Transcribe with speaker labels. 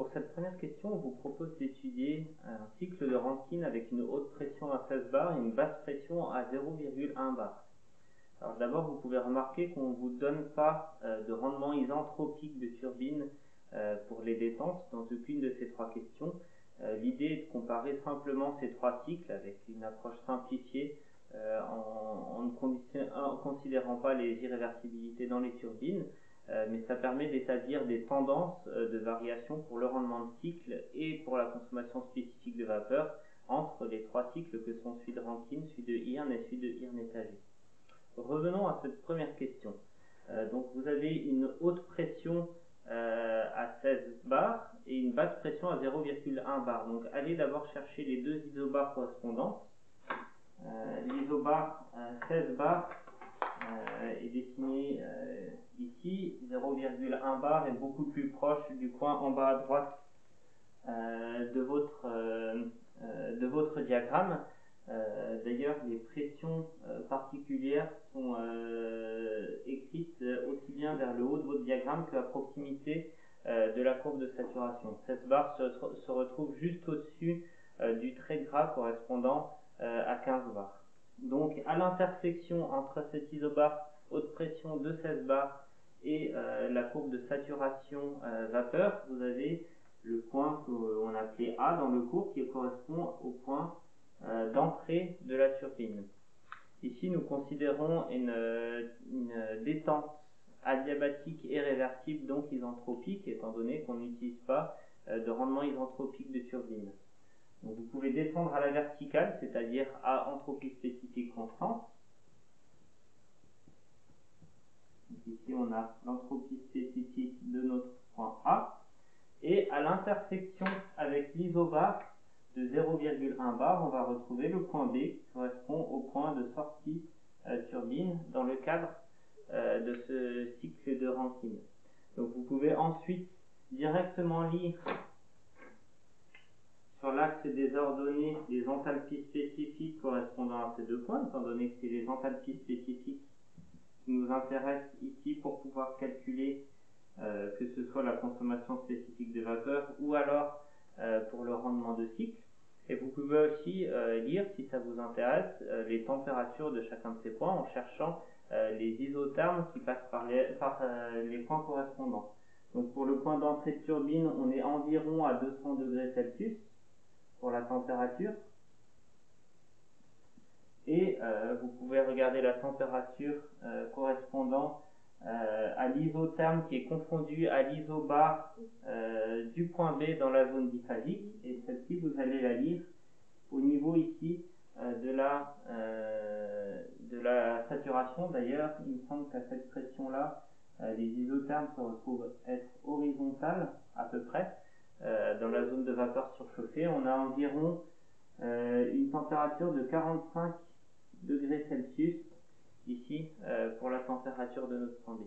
Speaker 1: Pour cette première question, on vous propose d'étudier un cycle de Rankine avec une haute pression à 16 bars et une basse pression à 0,1 bar. Alors d'abord, vous pouvez remarquer qu'on ne vous donne pas de rendement isentropique de turbine pour les détentes dans aucune de ces trois questions. L'idée est de comparer simplement ces trois cycles avec une approche simplifiée en ne considérant pas les irréversibilités dans les turbines, mais ça permet d'établir des tendances de variation pour le rendement de cycle et pour la consommation spécifique de vapeur entre les trois cycles que sont celui de Rankine, celui de Hirn et celui de Hirn-Étagé. Revenons à cette première question. Donc vous avez une haute pression à 16 bars et une basse pression à 0,1 bar. Donc allez d'abord chercher les deux isobars correspondants. L'isobar 16 bars est dessiné ici. 0,1 bar est beaucoup plus proche du coin en bas à droite de votre diagramme. D'ailleurs, les pressions particulières sont écrites aussi bien vers le haut de votre diagramme qu'à proximité de la courbe de saturation. 16 bar se retrouve juste au-dessus du trait gras correspondant à 15 bars. Donc, à l'intersection entre cet isobar haute pression de 16 bars et la courbe de saturation vapeur, vous avez le point qu'on appelait A dans le cours qui correspond au point d'entrée de la turbine. Ici, nous considérons une détente adiabatique et réversible, donc isentropique, étant donné qu'on n'utilise pas de rendement isentropique de turbine. Donc, vous pouvez descendre à la verticale, c'est-à-dire à entropie spécifique constante. Donc, ici, on a l'entropie spécifique de notre point A. Et à l'intersection avec l'isobar de 0,1 bar, on va retrouver le point B qui correspond au point de sortie turbine dans le cadre de ce cycle de Rankine. Donc vous pouvez ensuite directement lire sur l'axe des ordonnées les enthalpies spécifiques correspondant à ces deux points, étant donné que c'est les enthalpies spécifiques qui nous intéressent ici pour pouvoir calculer que ce soit la consommation spécifique de vapeur ou alors pour le rendement de cycle. Et vous pouvez aussi lire, si ça vous intéresse, les températures de chacun de ces points en cherchant les isothermes qui passent par les points correspondants. Donc pour le point d'entrée de turbine, on est environ à 200 degrés Celsius pour la température. Et vous pouvez regarder la température correspondant à l'isotherme qui est confondu à l'isobar du point B dans la zone biphasique, et celle-ci vous allez la lire au niveau ici de la saturation. D'ailleurs, il me semble qu'à cette pression-là, les isothermes se retrouvent être horizontales à peu près dans la zone de vapeur surchauffée. On a environ une température de 45 degrés Celsius ici pour la température de notre point B.